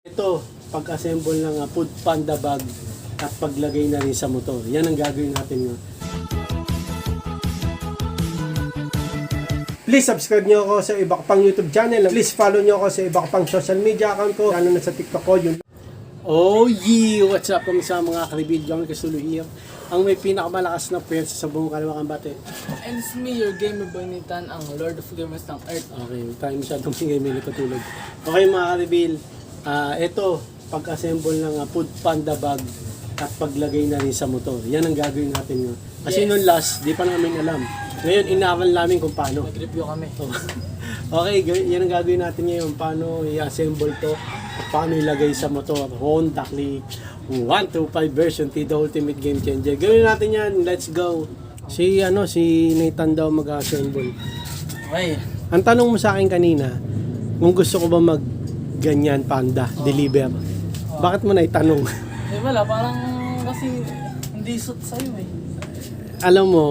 Ito, pag-assemble ng Food Panda bag at paglagay na rin sa motor. Yan ang gagawin natin ngayon. Please subscribe nyo ako sa iba ko pang YouTube channel. Please follow nyo ako sa iba ko pang social media account ko. Lalo na sa TikTok ko. Yun. Oh yeah! What's up sa mga karibid? John Casulo here. Ang may pinakamalakas na pwersa sa buong Kalawang Bate. And it's me, your gamer boy Nathan, ang Lord of Gamers ng Earth. Okay, tayo masyadong singay may natutulog. Okay mga karibil, ito, pag-assemble ng Food Panda bag at paglagay na rin sa motor. Yan ang gagawin natin ngayon. Kasi nung last, di pa namin alam. Ngayon, inaaral namin kung paano. Nag-review kami. Okay, yan ang gagawin natin ngayon. Paano i-assemble to at paano ilagay sa motor. Honda Click 125 version T, the ultimate game changer. Gawin natin yan. Let's go. Si Nathan daw mag-assemble. Okay. Ang tanong mo sa akin kanina, kung gusto ko ba mag-ganyan Panda, deliver. Bakit mo na itanong? Eh wala, parang kasi hindi suit sa'yo eh. Alam mo,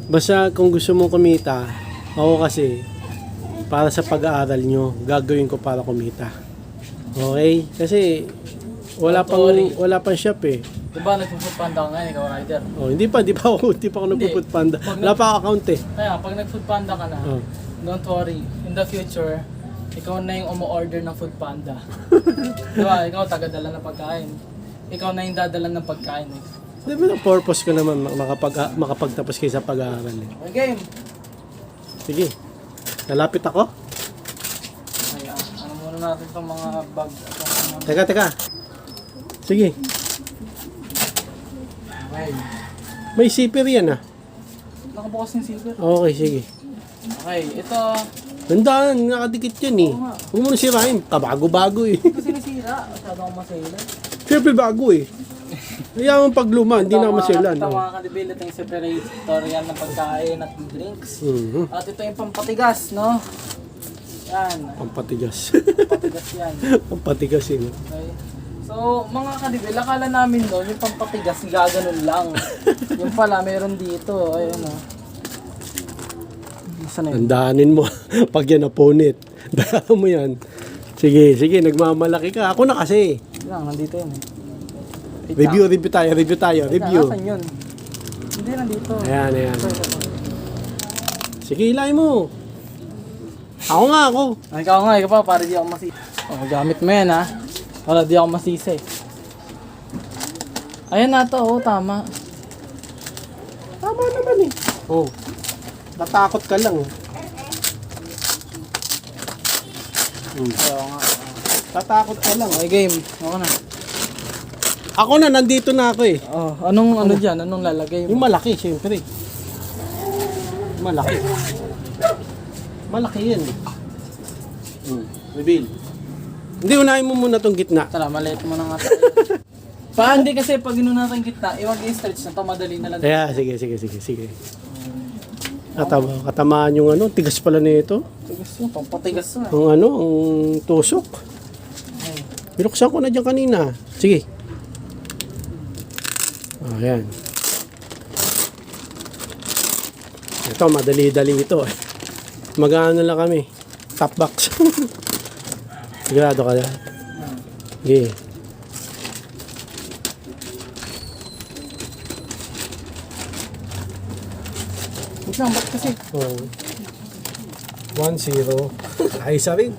basta kung gusto mong kumita, ako kasi, para sa pag-aaral nyo, gagawin ko para kumita. Okay? Kasi, wala pang shop eh. Diba nag-foodpanda ka ngayon, ikaw rider? Oh, hindi pa ako nagpo-food panda. Wala pa account eh. Kaya, pag nag-foodpanda ka na, don't worry. In the future, ikaw na yung umu-order ng foodpanda. Diba? Ikaw taga-dala ng pagkain. Ikaw na yung dadala ng pagkain eh. Diba ang purpose ko naman makapagtapos kayo sa pag-aaral eh. Okay, game! Sige. Lalapit ako? Ay, ano muna natin itong mga bag. Teka. Sige. Okay. May zipper yan ah. Nakabukas yung silver. Okay, sige. Okay, ito. Tandaan, nakadikit yan eh. Oo nga. Huwag mo na sirahin. Kabago-bago eh. Hindi ko sinisira. Masyado akong masailan. Siyempre bago eh. Kaya ang pagluma, hindi na masailan. Ito mga kadibil, ito yung separator yan ng pagkain at drinks. Mhm. At ito yung pampatigas, no? Yan. Pampatigas. Pampatigas yan. Pampatigas eh. No? Okay. So, mga kadibil, akala namin doon, yung pampatigas, gaganon lang. Yung pala, meron dito. Ayun, no? Saan yun? Tandaanin mo, pag yan napunit. Dahil mo yan. Sige, nagmamalaki ka. Ako na kasi. Lang, nandito yun eh. Wait Review lang. tayo. Wait lang, Review. Nasaan yun? Hindi, nandito. Ayan. Ito. Sige, ilay mo. Ako. Ay, ikaw pa, para di ako masisi. Oh, gamit mo yan, ha? Para di ako masisi. Ayan na to, oh, tama. Tama naman eh. Oh. Natakot ka lang. Oo nga. Tatakot ka lang. Okay, game. Ako na. Ako na, nandito na ako eh. Oh, ano dyan? Anong lalagay Yung mo? malaki, siyempre. Malaki. Malaki yan. Reveal. Hindi, unahin mo muna tong gitna. Tara, maliit mo na nga tayo. Hindi kasi pag inuna natin kita, iwag i-stretch na to, madali na lang. Kaya, sige. Katamaan yung tigas pala nito. Tigas yun, pampatigas na. Ang tusok. Binuksan ko na dyan kanina. Sige. Ayan. Ito, madali-dali ito. Mag-ano lang kami. Top box. Sigurado ka na? Okay. Huwag ba't kasi? 1-0. Ay, isa rin.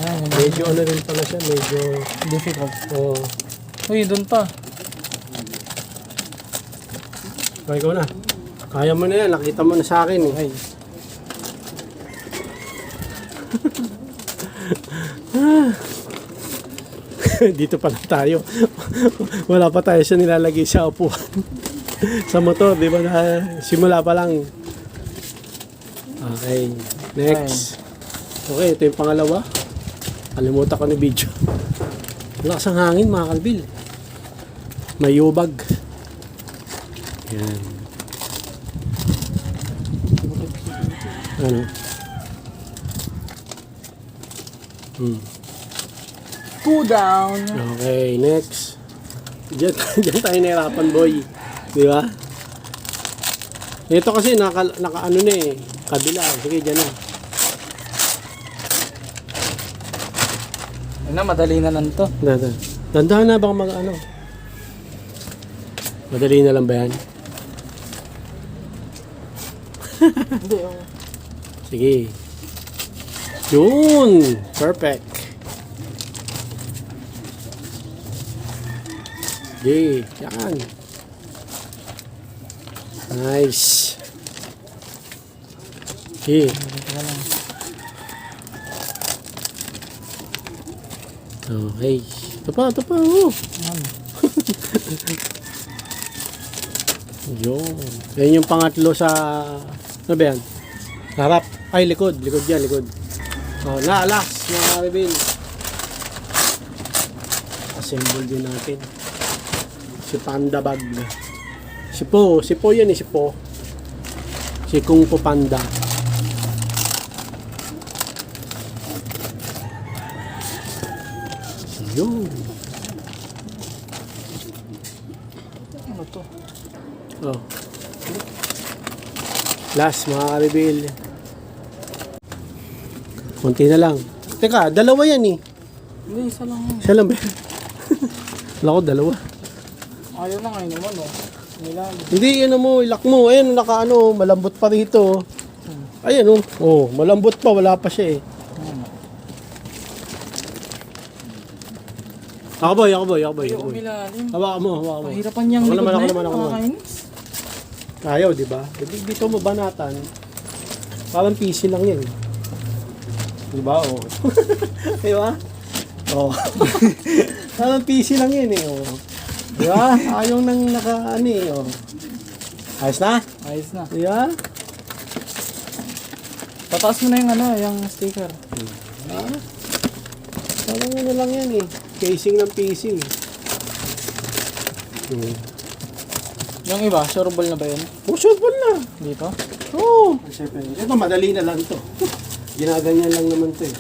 Ayan, Medyo rin pala siya. Medyo difficult. Oh. Uy, doon pa. Okay, ikaw na. Kaya mo na yan. Nakita mo na sa akin eh. Okay. Dito pa lang tayo. Wala pa tayo sa nilalagay sa upuan. Sa motor, di ba na simula pa lang. Okay, next. Okay, ito yung pangalawa. Kalimutan ko na video. Lakas ang hangin mga kalbil. May yubag. Yan. Ano? Cool down. Okay, next. Diyan tayo nahirapan, boy. Di ba? Ito kasi naka ano na eh. Kabila. Sige, dyan na. Yun na, madali na lang to. Dandahan na baka mag-ano. Madali na lang ba yan? Hindi, oh. Sige. Yun! Perfect. Sige. Yan. Nice. Sige. Okay. Ito pa. Oh. Yun. Yan yung pangatlo sa... Ano ba yan? Harap. Ay, likod. Likod yan, likod. Oh, last, mga Rebel. Assemble din natin. Si Panda Bag. Si Po yan eh, si Po. Si Kung Po Panda. Yun. Ano to? Oh. Last, mga Rebel. Kunti na lang. Teka, dalawa yan eh. Hindi, isa lang. Isa lang ba yan? Wala ko, dalawa. Ayaw na ngayon naman, oh. Nilalim. Hindi, yun mo, ilak mo. Ayun, malambot pa rito. Ayan, oh. Oh, malambot pa, wala pa siya eh. Ako boy. Ayaw umilalim. Hawakan mo. Pahirapan niyang Ako likod naman, na ako yun. naman. Nakakainis. Ayaw, di ba? Dito mo banatan. Parang PC lang yan. Di ba? Oh. Di ba? Oh. Parang PC lang yan eh. Oh. Di ba? Ayaw nang naka-ano eh. Oh. Ayos na? Ayos na. Di ba? Tataas mo na yung sticker. Parang ano lang yan eh. Casing ng PC. Yung iba, sureball na ba yun? Oh, sureball na. Dito? Oo. Ito, madali na lang to. Ginaganyan lang naman to eh.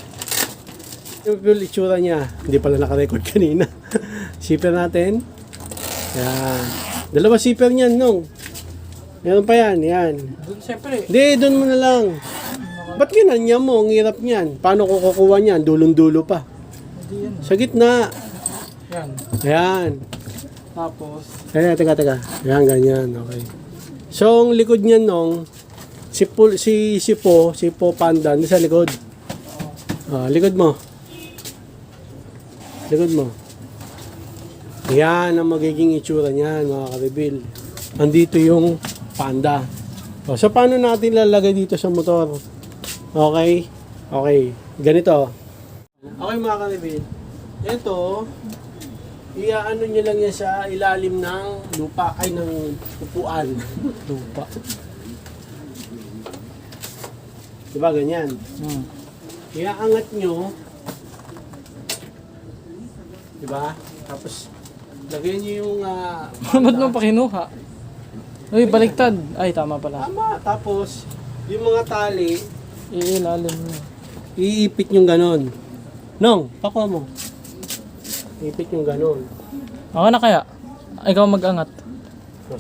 Yung itsura niya, hindi pala nakarecord kanina. Zipper natin. Yan. Dalawa zipper niyan, nung. Meron pa yan. Doon, siyempre. Hindi, doon mo na lang. Ba't ginanyan mo? Ang hirap niyan. Paano ko kukuha niyan? Dulong-dulo pa. Hindi yan. Sa gitna. Yan. Ayan. Tapos, Ayan, teka. Ayan, ganyan. Okay. So, ang likod niyan nung si Po Panda, sa likod. Likod mo. Yan ang magiging itsura niyan, mga ka-reveal. Andito yung Panda. So, paano natin lalagay dito sa motor? Okay. Ganito. Okay, mga ka-reveal. Ito, iaano nyo lang yan sa ilalim ng lupa, ay ng upuan. Lupa. Diba ganyan? Iaangat nyo. Diba? Tapos, lagyan nyo yung... ba't mo pa kinuha? Uy, baliktad. Ay, tama pala. Tama. Tapos, yung mga tali, Iilalim mo. iipit nyo ganon. Nong, pakuha mo. Iipit nyo ganon. Ako na kaya? Ikaw mag-angat.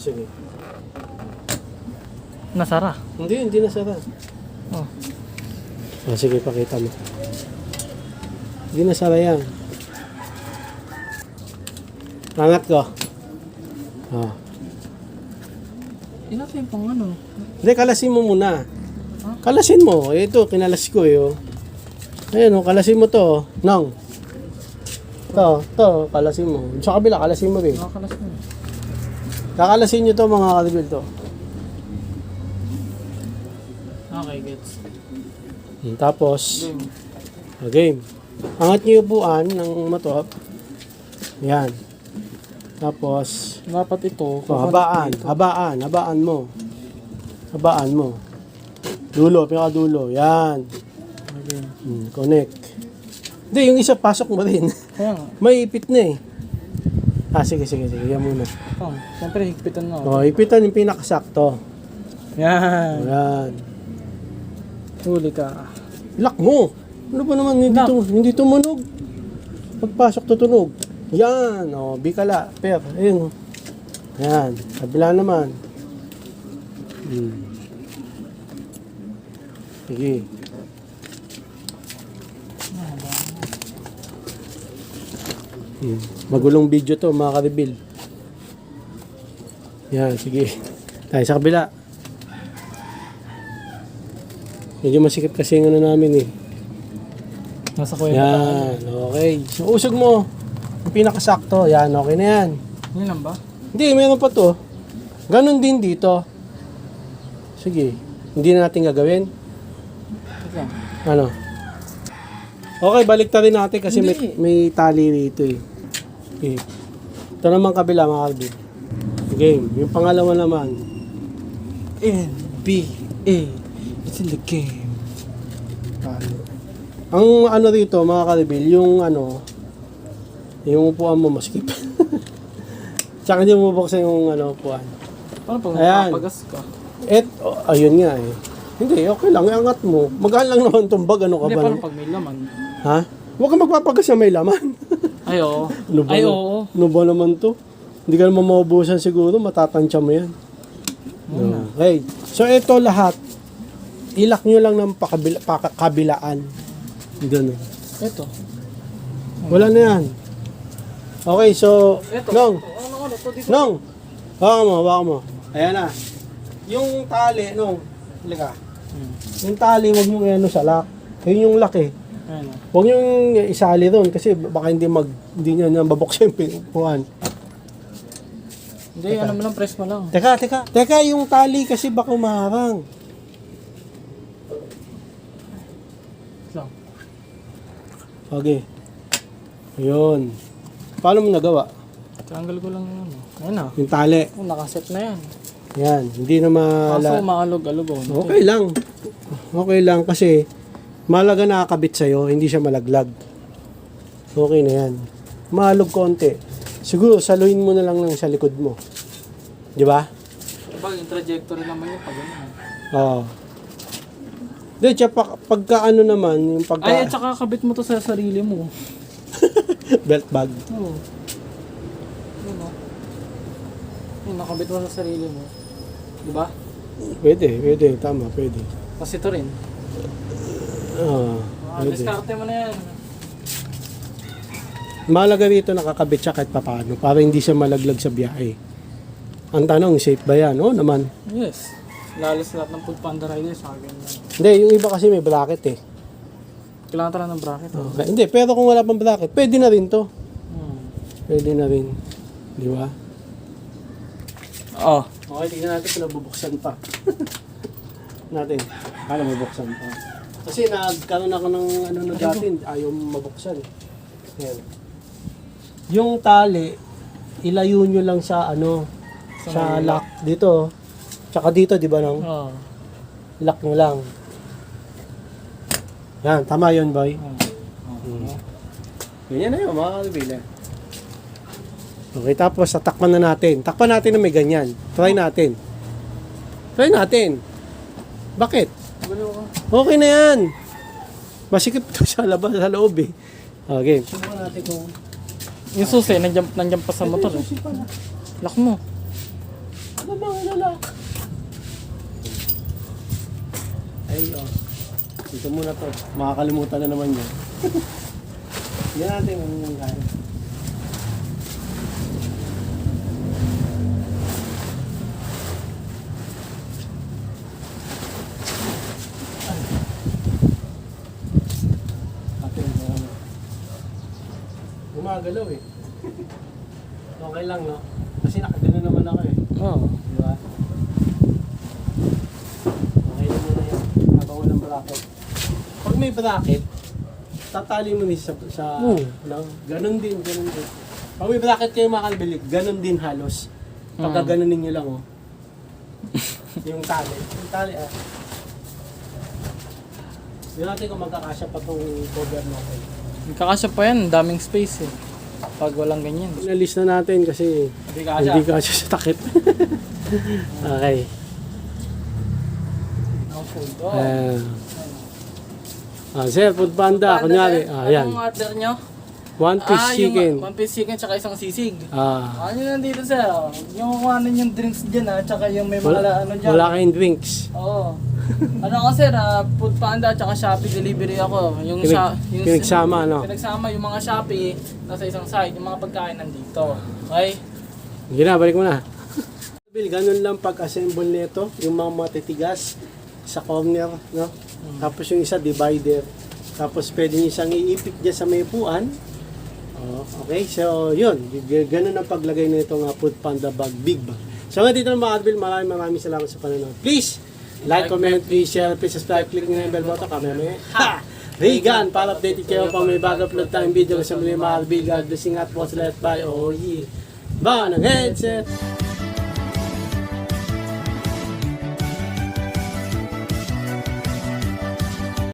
Sige. Nasara. Hindi nasara. Oh. Sige, pakita mo. Hindi nasara yan. Angat ko. Inatin pang ano? Hindi, kalasin mo muna. Kalasin mo. Ito, kinalas ko eh. Oh. Ayan, kalasin mo to. Nang. Ito, kalasin mo. Sa kabila, kalasin mo rin. Nakakalas mo. Kakalasin nyo to, mga ka-reveal to. Okay, gets. Tapos, game. Angat nyo yung upuan ng motor. Yan. Tapos, Dapat ito. habaan mo. Dulo, pinakadulo. Yan. Okay. Connect. Hindi, yung isa pasok mo rin. Kaya nga. May ipit na eh. Sige. Yan muna. Siyempre, higpitan mo. Ipitan yung pinakasakto. Yan. Yan. Huli ka. Lock mo. Ano ba naman, hindi tumunog. Pagpasok tutunog. Yan. Bikala. Ayun. Yan. Kabila naman. Sige. Magulong video to mga ka-reveal. Yan, sige. Tayo sa kabila. Medyo masikip kasi yung ano namin eh. Nasa kuya. Yan, okay. So usog mo. Yung pinakasakto. Yan, okay na yan. Yun lang ba? Hindi, meron pa to. Ganon din dito. Sige. Hindi na natin gagawin. Wait lang. Ano? Okay, balik rin natin kasi Hindi. may tali rito eh. Okay. Ito naman kabila mga kalbi. Game. Yung pangalawa naman. NBA. It's in the game. Ang ano rito mga kalbil, yung ano, yung upuan mo maskip. Tsaka hindi mo buksan yung ano, upuan. Paano pag Ayan. mapapagas ka? Ayun nga eh. Hindi, okay lang, iangat mo. Magaan lang naman itong bag, ano ka Hindi, ba? paano pag may laman? Ha? Huwag kang magpapagas na may laman. Ay, oo. Ano ba, Ay, oo. ano ba naman to? Hindi ka naman maubusan siguro, matatansya mo yan. Okay. So ito lahat, ilak nyo lang ng pakabilaan. Ganun. Ito. Wala na yan. Okay, so, Ito. Nong, Ano, to dito. Nong, baka mo. Ayan na. Yung tali, Nong, halika. Yung tali, wag mo ano sa lock. Yun yung lock eh. Ayan. Huwag yung isali doon kasi baka hindi nyo na babuksan yung pinkuhan. Hindi, ano mo lang, press mo lang. Teka, yung tali kasi baka umaharang. Lang. Okay. Ayun. Paano mo nagawa? Tanggal ko lang yung ano. Ayun na. Yung tali. Oh, nakaset na yan. Yan. Hindi na Kaso maalog-alog oh. Okay lang. Okay lang kasi malaga nakakabit sa'yo, hindi siya malaglag. Okay na yan. Maalog konti. Siguro saluhin mo na lang sa likod mo. Di ba? Pag yung trajectory naman yun, pag ano. Oo. Di, pagka ano naman, yung pagka... Ay, at saka kabit mo to sa sarili mo. belt bag. Oo. Yun o. Yun, nakabit mo sa sarili mo. Diba? Pwede. Tama, pwede. Kasi ito rin. Pwede. Diskarte mo na yan. Mahalaga rito nakakabit siya kahit papaano para hindi siya malaglag sa biyahe. Ang tanong, safe ba yan? Oo naman. Yes. Lalo sa lahat ng food panda riders, sa akin yan. Hindi, yung iba kasi may bracket eh. Kailangan talaga ng bracket. Okay. Hindi, pero kung wala pang bracket, pwede na rin to. Pwede na rin. Di ba? Oh. Okay, tignan natin kung nabubuksan pa. natin. Mabuksan pa. Kasi nagkaroon ako ng ano na dati, ayaw mabuksan. Ayan. Yung tali, ilayo nyo lang sa ano, sa lock dito. Tsaka dito, di ba nang? Oh. Lock nyo lang. Yan, tama yun, boy. Ganyan na yun, mga kalibila. Okay, tapos tatakpan na natin. Takpan natin na may ganyan. Try natin. Bakit? Okay na yan. Masikip to sa labas, sa loob eh. Okay. Subukan natin kung... Yung susi, nandiyan pa sa motor eh. Lock mo. Ano ba ang lalak? Ay, dito muna to. Makakalimutan na naman yun. Yan natin ang kaya. Gumagalaw eh. Okay lang, no? Kasi nakagano naman ako eh. Oo. Di ba? Okay lang muna yan. Habang walang bracket. Pag may bracket, tatali mo ni sa ano, ganun din. Pag may bracket kayo makalbili, ganun din halos. Pagka ganunin nyo lang, oh. Yung tali, Hindi natin kung magkakasya pa itong cover natin. Kakasya pa yan, daming space eh. Pag walang ganyan. Inalis na natin kasi hindi kasya sa takip. Okay. Sir, food panda, kunyari. Yan. Anong order nyo? One piece chicken. One piece chicken tsaka isang sisig. Ah. Ano yun nandito sir? Yung kuhanin yung drinks dyan tsaka yung may mga ano dyan. Wala kayong drinks. Oo. Ano ako sir, Food Panda tsaka Shopee delivery ako. Yung Pinagsama, ano? Pinagsama yung mga Shopee nasa isang side, yung mga pagkain nandito. Okay? Sige na, balik mo na. Bill, ganun lang pag-assemble nito, yung mga matitigas sa corner, no? Tapos yung isa divider. Tapos pwede nyo isang iipit dyan sa may upuan. Oh, okay, so yun. Ganun ang paglagay nito nga Food Panda bag, big bag. So nga dito mga Advil, maraming salamat sa panonood. Please, like, comment, please share, please subscribe, click nyo yung bell button, kami ha! Regan, para updated kayo pang may bago upload tayong video sa muli mga Advil. God blessing at what's left by all ye. Ba ng headset!